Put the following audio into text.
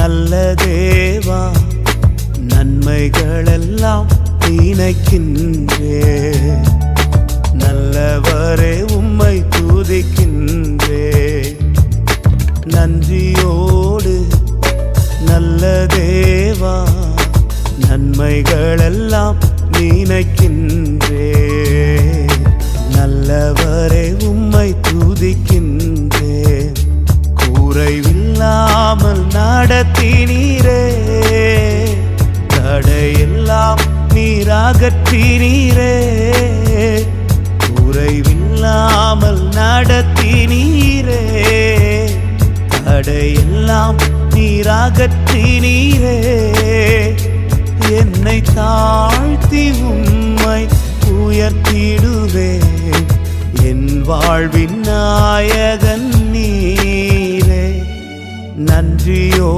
நல்ல தேவா நன்மைகளெல்லாம் நினைக்கின்றே. நல்லவரே உம்மை துதிக்கின்றே. நன்றியோடு நல்ல தேவா நன்மைகளெல்லாம் நினைக்கின்றே. நல்லவரே உம்மை துதிக்கின்றே. குறைவில்லாமல் நடத்தினீரே. தடையெல்லாம் நீராகற்றினீரே. குறைவில்லாமல் நடத்தினீரே. தடையெல்லாம் நீராகற்றினீரே. என்னை தாழ்த்தி உம்மை உயர்த்திடுவேன். என் வாழ்வின் நாயகன் நீரே. நன்றியோ